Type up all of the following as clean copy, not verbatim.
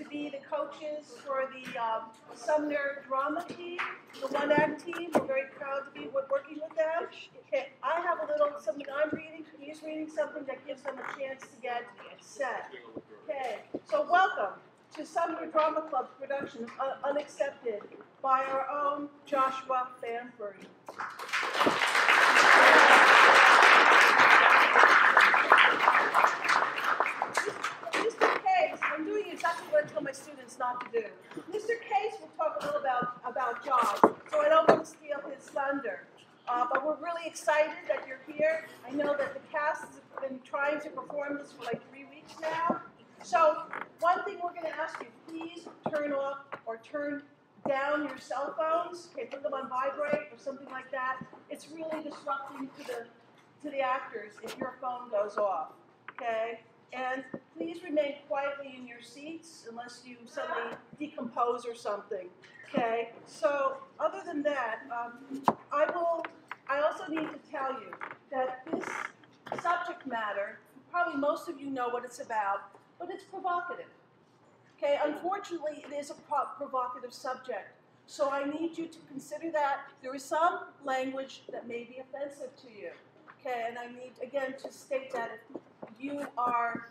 to be the coaches for the Sumner drama team, the one-act team. We're very proud to be working with them. Okay, I have a little something I'm reading. He's reading something that gives them a chance to get set. Okay, so welcome to Sumner Drama Club's production of Unaccepted by our own Joshua Bamford. I'm doing exactly what I tell my students not to do. Mr. Case will talk a little about Josh, so I don't want to steal his thunder. But we're really excited that you're here. I know that the cast has been trying to perform this for like 3 weeks now. So one thing we're going to ask you, please turn off or turn down your cell phones. Okay, put them on vibrate or something like that. It's really disrupting to the actors if your phone goes off. Okay? And please remain quietly in your seats unless you suddenly decompose or something. Okay. So other than that, I also need to tell you that this subject matter, probably most of you know what it's about, but it's provocative. Okay. Unfortunately, it is a provocative subject. So I need you to consider that there is some language that may be offensive to you. Okay. And I need again to state that if you are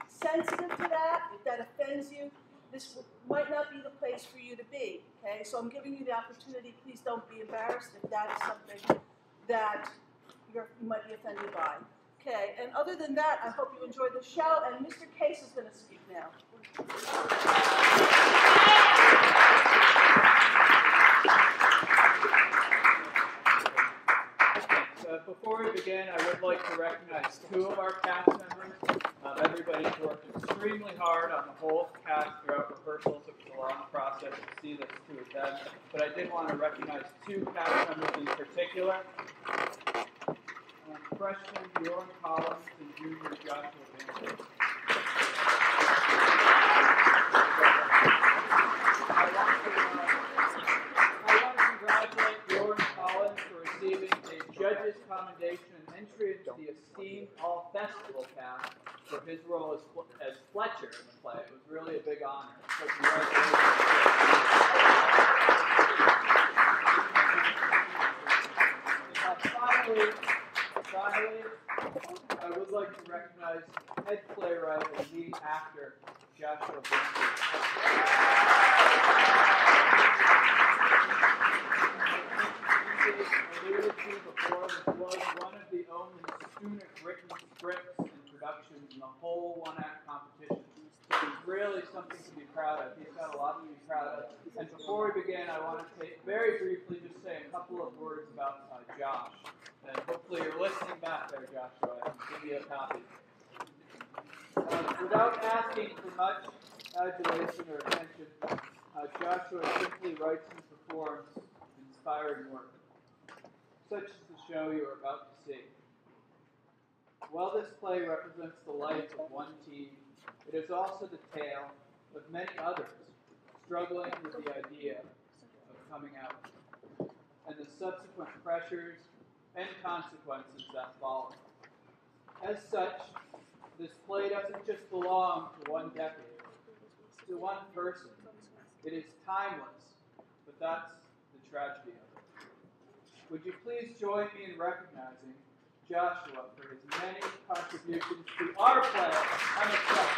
sensitive to that, if that offends you, this might not be the place for you to be, okay? So I'm giving you the opportunity. Please don't be embarrassed if that is something that you might be offended by. Okay, and other than that, I hope you enjoyed the show, and Mr. Case is going to speak now. Before we begin, I would like to recognize 2 of our cast members. Everybody's worked extremely hard on the whole cast throughout rehearsals. It was a long process to see this to its end. But I did want to recognize 2 cast members in particular. Freshman Bjorn Collins and junior Joshua Bamford. I want to congratulate Bjorn Collins for receiving a judge's commendation and entry into the esteemed All Festival cast for his role as Fletcher in the play. It was really a big honor. So congratulations. Finally, I would like to recognize head playwright and lead actor Joshua Bamford. Alluded to before, this was one of the only student-written scripts and productions in the whole one-act competition. It was really something to be proud of. He's got a lot to be proud of. And before we begin, I want to very briefly just say a couple of words about Josh. And hopefully you're listening back there, Joshua. I can give you a copy. Without asking for much adulation or attention, Joshua simply writes and performs inspiring work. Such is the show you are about to see. While this play represents the life of one teen, it is also the tale of many others struggling with the idea of coming out and the subsequent pressures and consequences that follow. As such, this play doesn't just belong to one decade, to one person. It is timeless, but that's the tragedy of it. Would you please join me in recognizing Joshua for his many contributions to our play, Unaccepted.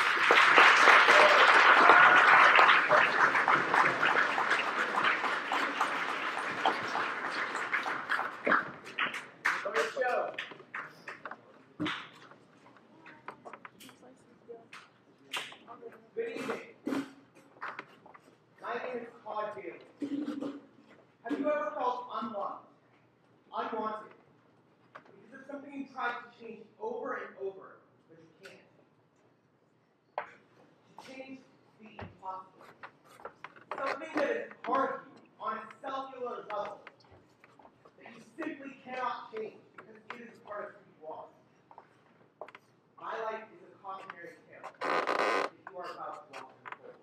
Good evening. My name is Claude Bailey. Have you ever felt unloved, unwanted? Because there's something you try to change over and over, but you can't. To change the impossible. Something that is hard to you on a cellular level that you simply cannot change because it is part of who you are. My life is a cautionary tale. You are about to walk in the cold.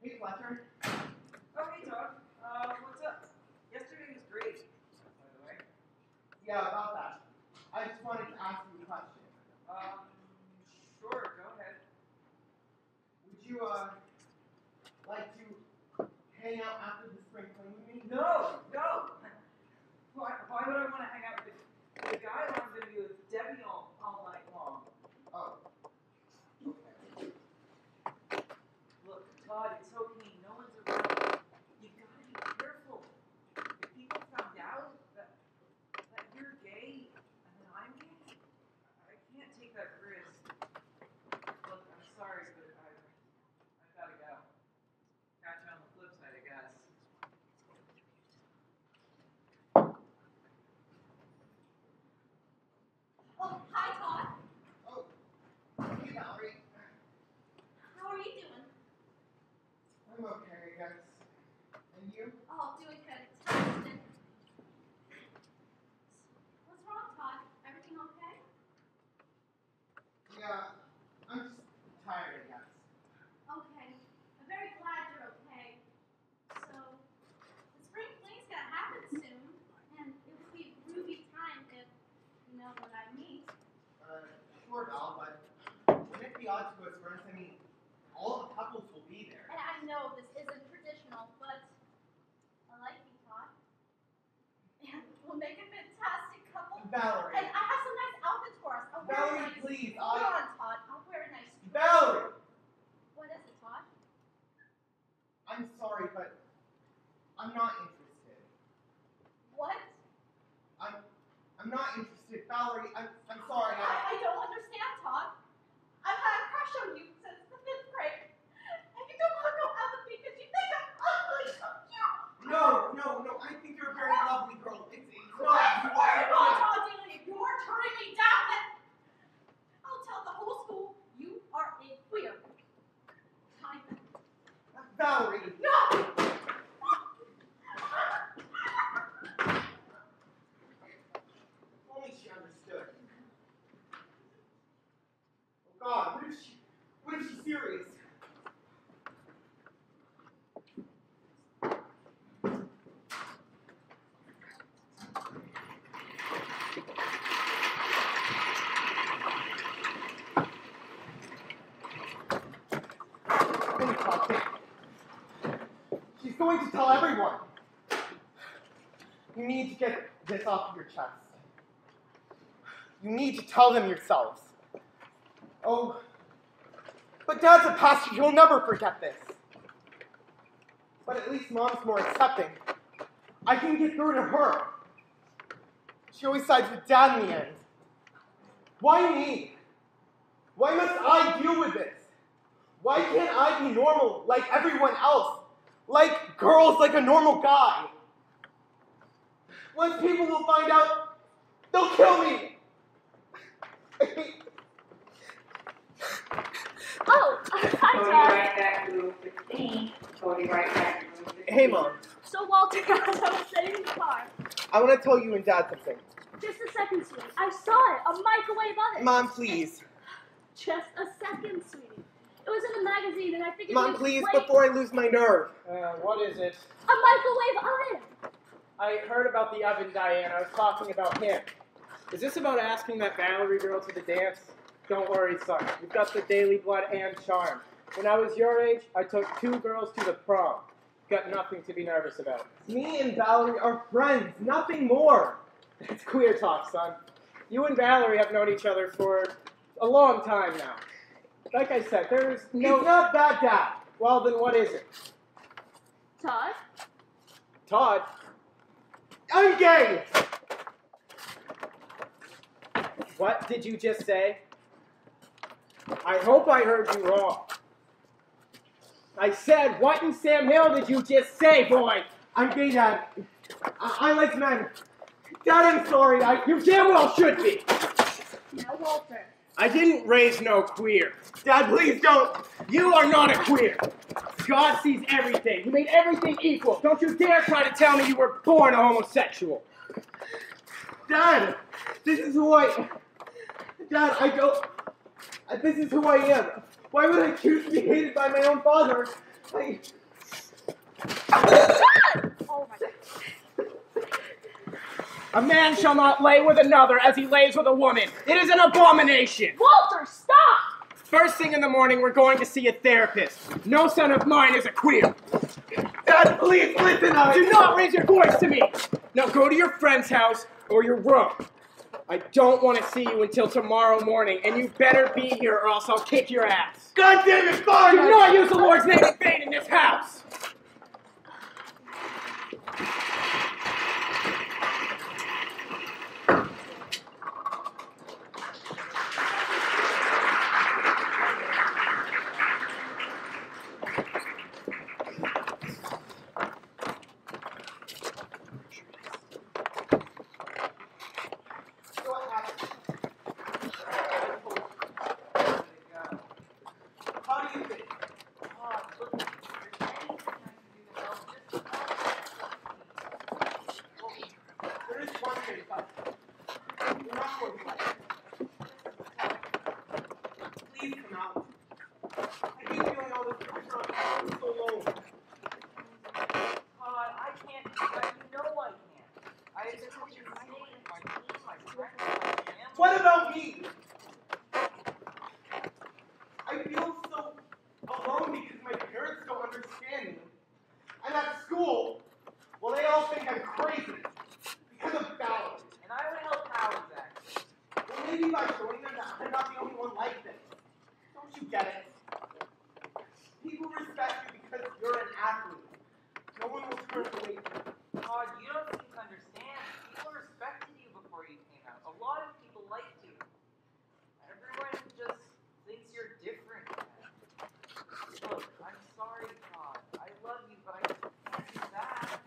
Hey, Fletcher. Oh, hey, Doug. What's up? Yesterday was great, by the way. Yeah, about that. I just wanted to ask you a question. thanks. And you? Oh, doing fantastic. What's wrong, Todd? Everything okay? Yeah, I'm just tired, I guess. Okay. I'm very glad you're okay. So, the spring fling's gonna happen soon, and it would be groovy time if you know what I mean. Sure, Val, but wouldn't it be odd to go as friends? I mean, all the couples will be there. And I know this isn't traditional, but I like you, Todd. And we'll make a fantastic couple. Valerie. And I have some nice outfits for us. I'll wear a Valerie, nice, please. Hold on, Todd. I'll wear a nice dress. Valerie! What is it, Todd? I'm sorry, but I'm not interested. What? I'm not interested. Valerie, I'm sorry. I don't understand, Todd. I've had a crush on you since the 5th grade. And you don't want to go out with me because you think I'm ugly, don't you? No. I think you're a very lovely girl. It's Wait, not. Todd, if you're turning me down, then I'll tell the whole school you are a queer. Valerie. No! Only she understood. Oh God, what if she's serious? She's going to tell everyone. You need to get this off of your chest. You need to tell them yourselves. Oh, but Dad's a pastor. He'll never forget this. But at least Mom's more accepting. I can get through to her. She always sides with Dad in the end. Why me? Why must I deal with this? Why can't I be normal like everyone else? Like girls, like a normal guy? Once people will find out, they'll kill me. Oh, hi, Cody Todd. right back to room 16. Cody right back to room 16. Hey, Mom. So, Walter, as I was sitting in the car, I want to tell you and Dad something. just a second, sweetie. I saw it, a microwave oven. Mom, please. Just a second, sweetie. It was in a magazine, and I figured Mom, we'd please, play before I lose my nerve. What is it? a microwave oven. I heard about the oven, Diane. I was talking about him. Is this about asking that Valerie girl to the dance? Don't worry, son. You've got the daily blood and charm. When I was your age, I took 2 girls to the prom. Got nothing to be nervous about. Me and Valerie are friends, nothing more. It's queer talk, son. You and Valerie have known each other for a long time now. Like I said, there is no... It's not that, Dad. Well, then what is it? Todd? Todd? I'm gay. What did you just say? I hope I heard you wrong. I said, what in Sam Hill did you just say, boy? I'm gay, Dad. I like men. Dad, I'm sorry. You damn well should be. Now, Walter. I didn't raise no queer. Dad, please don't. You are not a queer. God sees everything. He made everything equal. Don't you dare try to tell me you were born a homosexual. Dad, this is who I... Dad, I don't... This is who I am. Why would I choose to be hated by my own father? Oh, my God. A man shall not lay with another as he lays with a woman. It is an abomination. Walter, stop! First thing in the morning, we're going to see a therapist. No son of mine is a queer. Dad, please listen. Do not raise your voice to me. Now go to your friend's house or your room. I don't want to see you until tomorrow morning, and you better be here or else I'll kick your ass. God damn it, fine! Do not use the Lord's name in vain in this house. How do you think? please come out. I hate feeling all this pressure on me. I'm so alone. Todd, I can't do that. You know I can't. I have to put your my team, my friends, my family. What about me? I feel so alone because my parents don't understand me. And at school, well, they all think I'm crazy because of Ballard. And I would help Howard, actually. Well, maybe by showing them that I'm not the only one like this. Don't you get it? People respect you because you're an athlete. No one will turn away from you. Todd, you don't seem to understand. People respected you before you came out. A lot of people liked you. Everyone just thinks you're different. Look, I'm sorry, Todd. I love you, but I can't do that.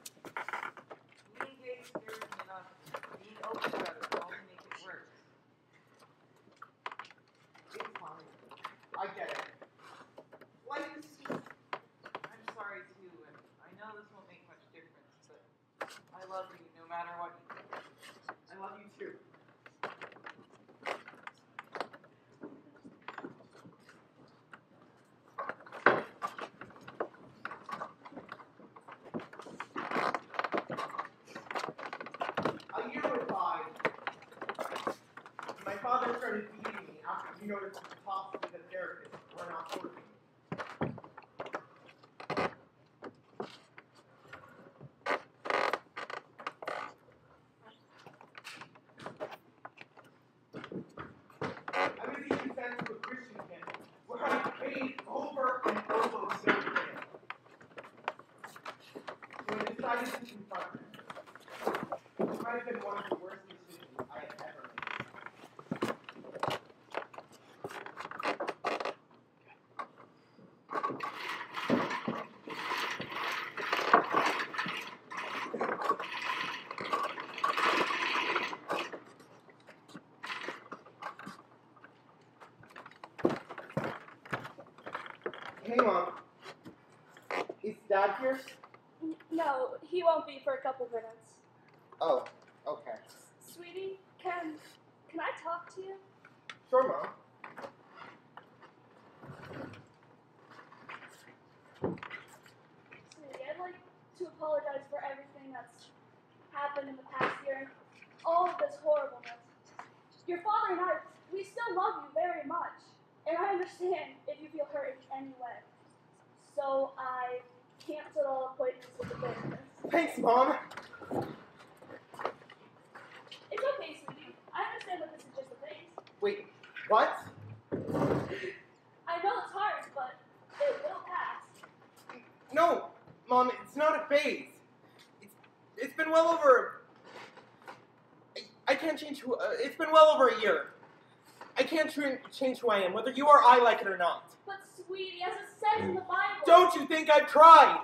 Being gay scares me enough. Being open about it will only make it worse. It's fine. I get it. Life is sweet. I'm sorry too, and I know this won't make much difference, but I love you no matter what you do. I love you too. A year went by. My father started beating me after he noticed that the talks with the therapist were not working. I was even sent to a Christian camp where I prayed over and over to go to him. So I decided to confront him. It might have been one of the worst decisions I had ever made. Hey, Mom. Is Dad here? No, he won't be for a couple minutes. Oh, okay. Sweetie, can I talk to you? Sure, Mom. Sweetie, I'd like to apologize for everything that's happened in the past year, all of this horribleness. Your father and I, we still love you very much, and I understand if you feel hurt in any way. So I canceled all appointments with the therapist. Thanks, Mom. It's okay, sweetie. I understand that this is just a phase. Wait, what? I know it's hard, but it will pass. No, Mom, it's not a phase. It's been well over... I can't change who... it's been well over a year. I can't change who I am, whether you or I like it or not. But sweetie, as it says in the Bible... Don't you think I've tried?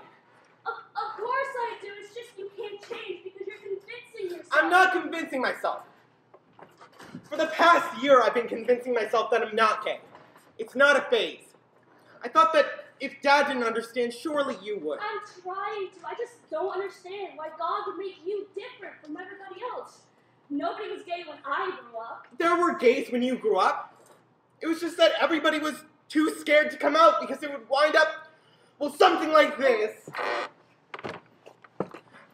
Of course I do. It's just you can't change because you're convincing yourself. I'm not convincing myself. For the past year, I've been convincing myself that I'm not gay. It's not a phase. I thought that if Dad didn't understand, surely you would. I'm trying to. I just don't understand why God would make you different from everybody else. Nobody was gay when I grew up. There were gays when you grew up. It was just that everybody was too scared to come out because it would wind up, well, something like this.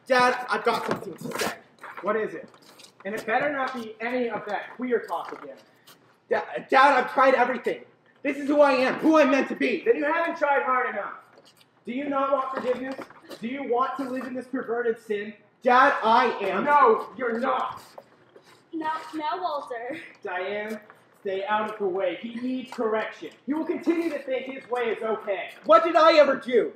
Dad, I've got something to say. What is it? And it better not be any of that queer talk again. Dad, I've tried everything. This is who I am, who I'm meant to be. Then you haven't tried hard enough. Do you not want forgiveness? Do you want to live in this perverted sin? Dad, I am. No, you're not. Now, Walter. Diane, stay out of the way. He needs correction. He will continue to think his way is okay. What did I ever do?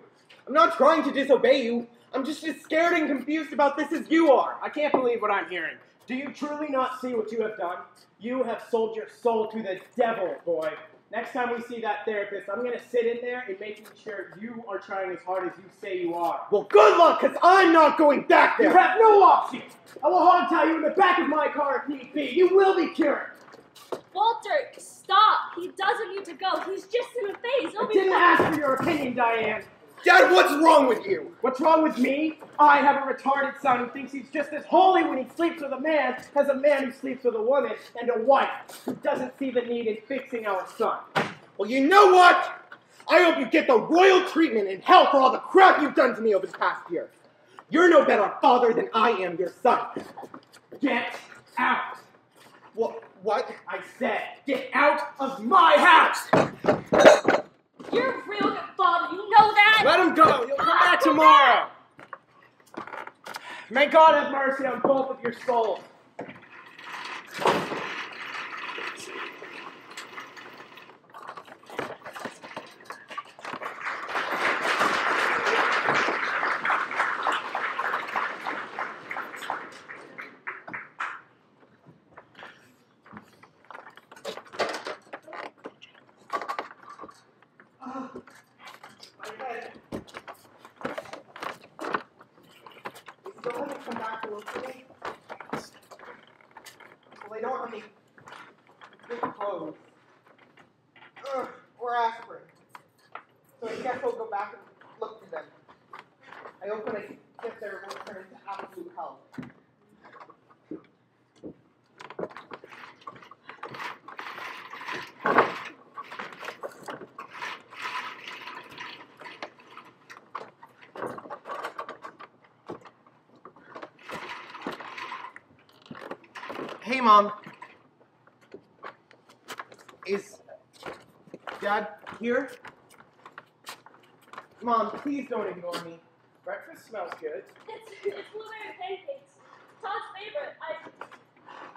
I'm not trying to disobey you. I'm just as scared and confused about this as you are. I can't believe what I'm hearing. Do you truly not see what you have done? You have sold your soul to the devil, boy. Next time we see that therapist, I'm going to sit in there and making sure you are trying as hard as you say you are. Well, good luck, because I'm not going back there. You have no option. I will hog-tie you in the back of my car if need be. You will be cured. Walter, stop. He doesn't need to go. He's just in a phase. I didn't ask for your opinion, Diane. Dad, what's wrong with you? What's wrong with me? I have a retarded son who thinks he's just as holy when he sleeps with a man as a man who sleeps with a woman, and a wife who doesn't see the need in fixing our son. Well, you know what? I hope you get the royal treatment in hell for all the crap you've done to me over the past year. You're no better a father than I am your son. Get out. What? I said, get out of my house. You're a real good father, you know that? Let him go. He'll come back tomorrow. May God have mercy on both of your souls. My head. They still haven't come back to work for me. Well, they don't have any good clothes. Or aspirin. So I guess I'll go back and look for them. I hope when I get there, it won't turn into absolute hell. Hey, Mom. Is Dad here? Mom, please don't ignore me. Breakfast smells good. It's blueberry pancakes. Todd's favorite.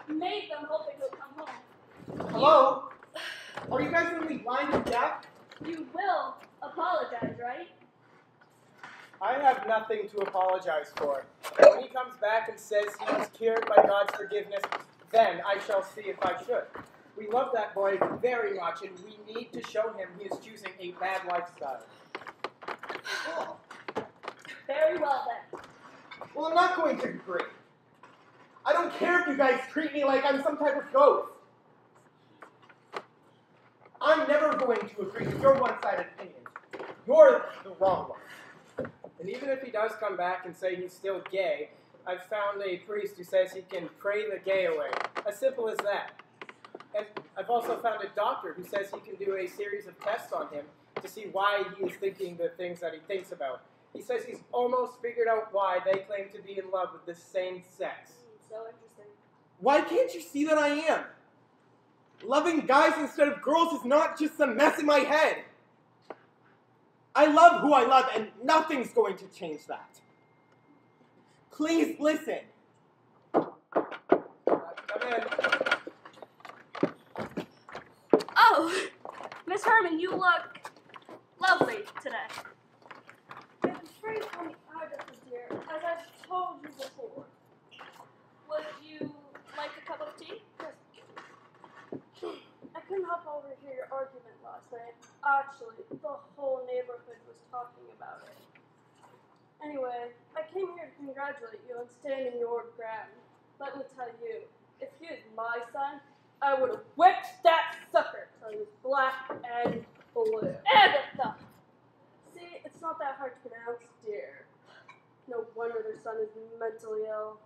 I made them hoping he'll come home. Hello? Are you guys gonna be blind to death? You will apologize, right? I have nothing to apologize for. When he comes back and says he was cured by God's forgiveness, then I shall see if I should. We love that boy very much, and we need to show him he is choosing a bad lifestyle. Very well then. Well, I'm not going to agree. I don't care if you guys treat me like I'm some type of ghost. I'm never going to agree with your one-sided opinion. You're the wrong one. And even if he does come back and say he's still gay, I've found a priest who says he can pray the gay away. As simple as that. And I've also found a doctor who says he can do a series of tests on him to see why he is thinking the things that he thinks about. He says he's almost figured out why they claim to be in love with the same sex. So interesting. Why can't you see that I am? Loving guys instead of girls is not just a mess in my head. I love who I love, and nothing's going to change that. Please listen. Come in. Oh, Miss Herman, you look lovely today. I'm afraid I'm out of the dear, as I've told you before. Would you like a cup of tea? I couldn't help overhear your argument last night. Actually, the whole neighborhood was talking about it. Anyway, I came here to congratulate you on standing your ground. Let me tell you, if he was my son, I would have whipped that sucker till he was black and blue. Agatha! See, it's not that hard to pronounce, dear. No wonder their son is mentally ill.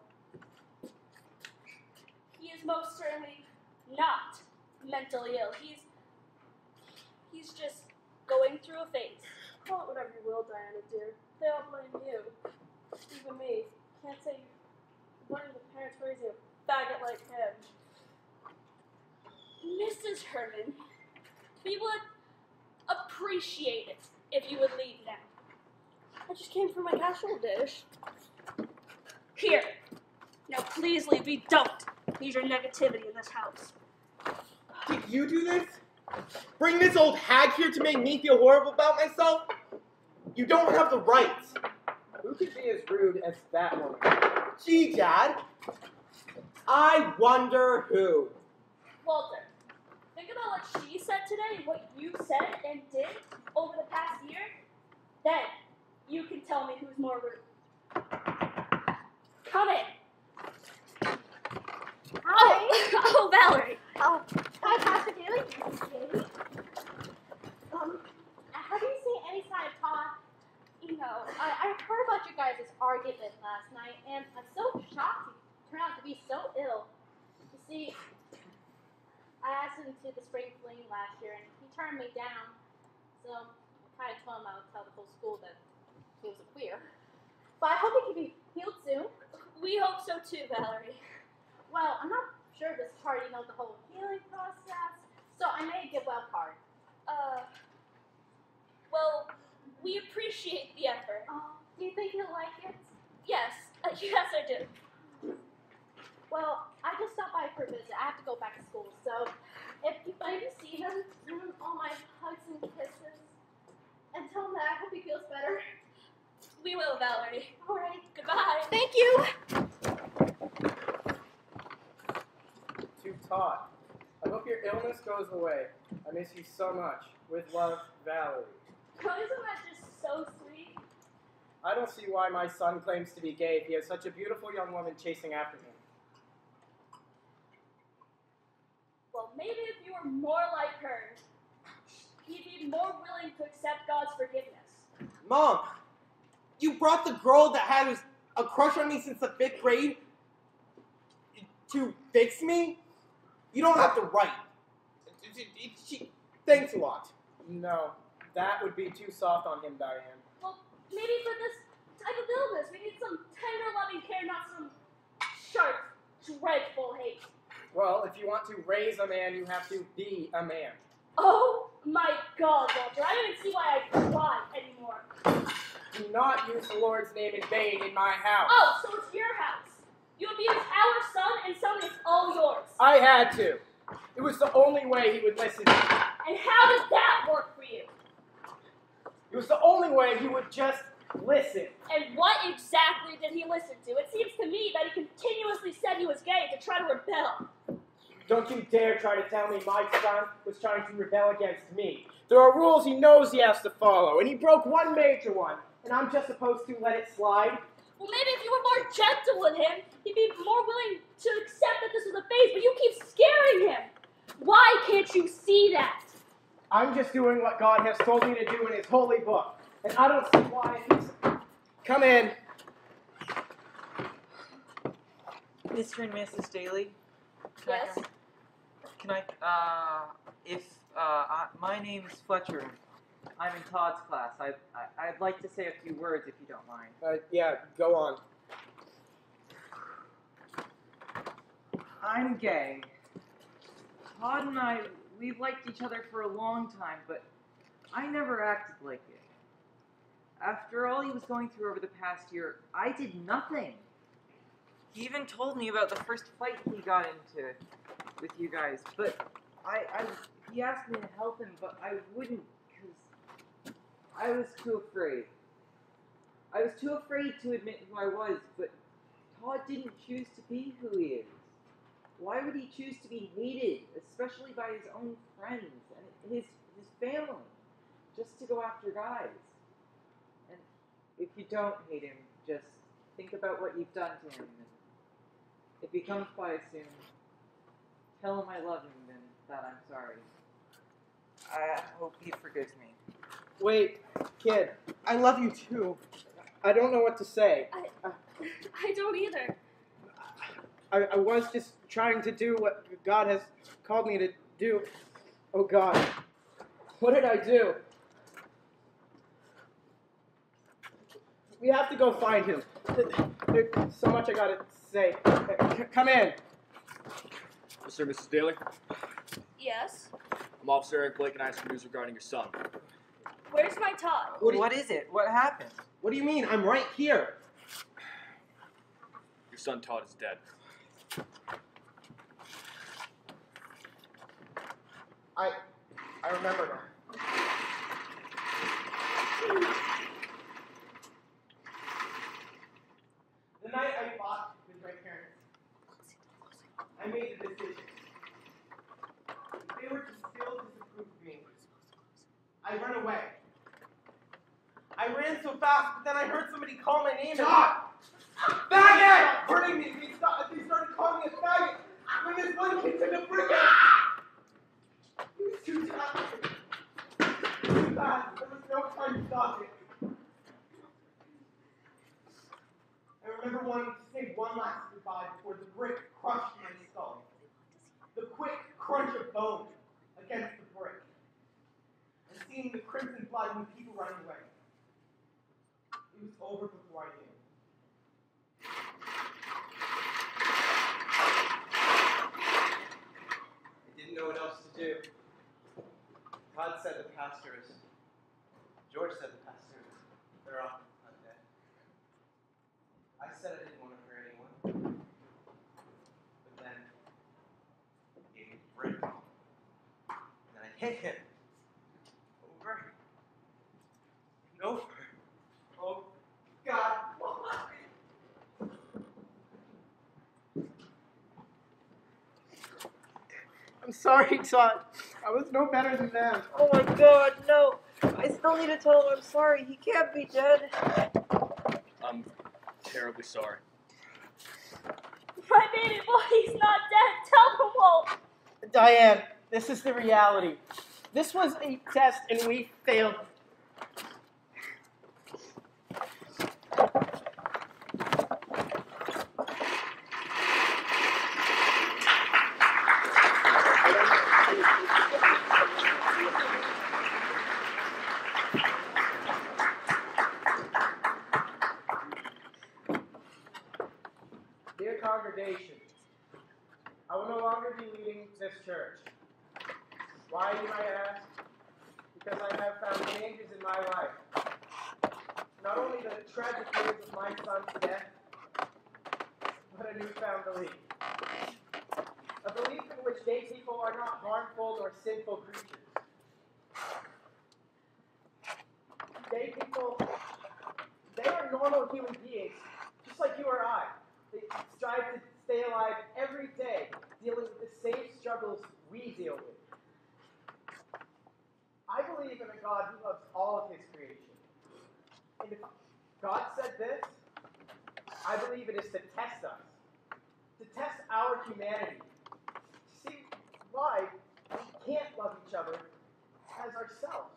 He is most certainly not mentally ill. He's just going through a phase. Call it whatever you will, Diana, dear. They all blame you. Even me. Can't say you blame the parents for raising a faggot like him. Mrs. Herman, we would appreciate it if you would leave now. I just came for my casserole dish. Here. Now please leave. We don't need your negativity in this house. Did you do this? Bring this old hag here to make me feel horrible about myself? You don't have the right. Who could be as rude as that woman? Gee, Dad. I wonder who. Walter, think about what she said today and what you said and did over the past year. Then you can tell me who's more rude. Come in. Oh, Valerie. Oh, hi, Pastor Daly. Have you seen any sign of Todd? You know, I heard about you guys' argument last night, and I'm so shocked he turned out to be so ill. You see, I asked him to the spring spring fling last year, and he turned me down. So I kind of told him I would tell the whole school that he was a queer. But I hope he can be healed soon. We hope so too, Valerie. Well, I'm not sure this party knows the whole healing process, so I made a give well card. Well, we appreciate the effort. Do you think he'll like it? Yes, yes I do. Well, I just stopped by for a visit. I have to go back to school, so if you maybe see him, give him all my hugs and kisses, and tell him that I hope he feels better. We will, Valerie. All right. Goodbye. Thank you. To Todd, I hope your illness goes away. I miss you so much. With love, Valerie. Isn't that just so sweet? I don't see why my son claims to be gay if he has such a beautiful young woman chasing after him. Well, maybe if you were more like her, he'd be more willing to accept God's forgiveness. Mom, you brought the girl that had a crush on me since the 5th grade to fix me? You don't have to write. Thanks a lot. No, that would be too soft on him, Diane. Well, maybe for this type of illness, we need some tender, loving care, not some sharp, dreadful hate. Well, if you want to raise a man, you have to be a man. Oh my God, Walter, I don't even see why I cry anymore. Do not use the Lord's name in vain in my house. Oh, so it's your house. You abused our son and suddenly it's all yours. I had to. It was the only way he would listen to me. And how does that work for you? It was the only way he would just listen. And what exactly did he listen to? It seems to me that he continuously said he was gay to try to rebel. Don't you dare try to tell me my son was trying to rebel against me. There are rules he knows he has to follow, and he broke one major one, and I'm just supposed to let it slide? Well, maybe if you were more gentle with him, he'd be more willing to accept that this was a phase, but you keep scaring him. Why can't you see that? I'm just doing what God has told me to do in his holy book, and I don't see why he's... Come in. Mr. and Mrs. Daly? Yes? My name's Fletcher. I'm in Todd's class. I'd like to say a few words if you don't mind. Yeah, go on. I'm gay. Todd and I, we've liked each other for a long time, but I never acted like it. After all he was going through over the past year, I did nothing. He even told me about the first fight he got into with you guys, but he asked me to help him, but I wouldn't, because I was too afraid. I was too afraid to admit who I was, but Todd didn't choose to be who he is. Why would he choose to be hated, especially by his own friends and his family, just to go after guys? And if you don't hate him, just think about what you've done to him. And if he comes by soon, tell him I love him and that I'm sorry. I hope he forgives me. Wait, kid, I love you too. I don't know what to say. I don't either. I was just trying to do what God has called me to do. Oh God, what did I do? We have to go find him. There's so much I gotta say. Come in. Mr. and Mrs. Daly, Yes? I'm Officer Eric Blake and I have some news regarding your son. Where's my Todd? What is it? What happened? What do you mean? I'm right here. Your son Todd is dead. I remember now. The night I fought with my parents, I made a decision. If they were to still disapprove of me, I run away. I ran so fast, but then I heard somebody call my name. Stop! Faggot! Hurting me. They started calling me a faggot. When this one kid took a brick out. He was too fast. Too fast. There was no time to stop it. I remember wanting to say one last goodbye before the brick crushed my skull. The quick crunch of bone against seeing the crimson blood and the people running away. It was over before I knew. I didn't know what else to do. Todd said the pastors, George said the pastors, they're all undead. I said I didn't want to hurt anyone. But then, he gave me a brick. And then I hit him. Over. And over. Oh, God, why? I'm sorry, Todd. I was no better than them. Oh my God, no. I still need to tell him I'm sorry. He can't be dead. I'm terribly sorry. My baby boy, he's not dead. Tell him, Walt. Diane, this is the reality. This was a test and we failed. Dear congregation, I will no longer be leading this church. Why, you might ask? Because I have found changes in my life. Not only the tragic news of my son's death, but a newfound belief. A belief in which gay people are not harmful or sinful creatures. Gay people, they are normal human beings, just like you or I. They strive to stay alive every day, dealing with the same struggles we deal with. I believe in a God who loves all of his creation. And if God said this, I believe it is to test us, to test our humanity, to see why we can't love each other as ourselves.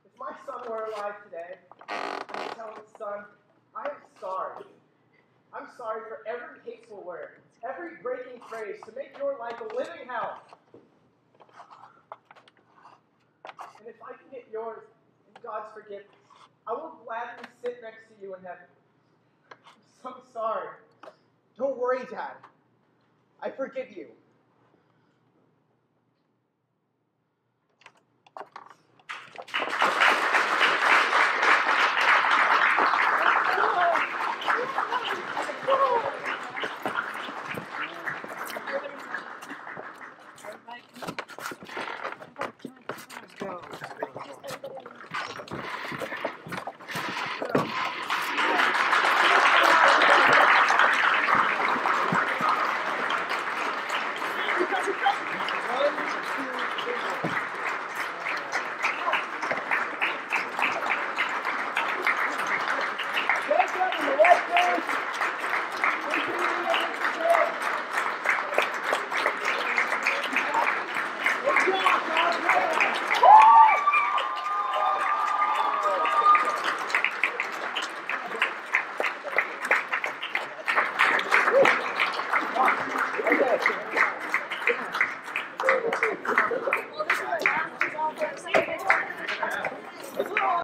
If my son were alive today, I would tell him, son, I am sorry. I'm sorry for every hateful word, every breaking phrase to make your life a living hell. And if I can get yours and God's forgiveness, I will gladly sit next to you in heaven. I'm so sorry. Don't worry, Dad. I forgive you.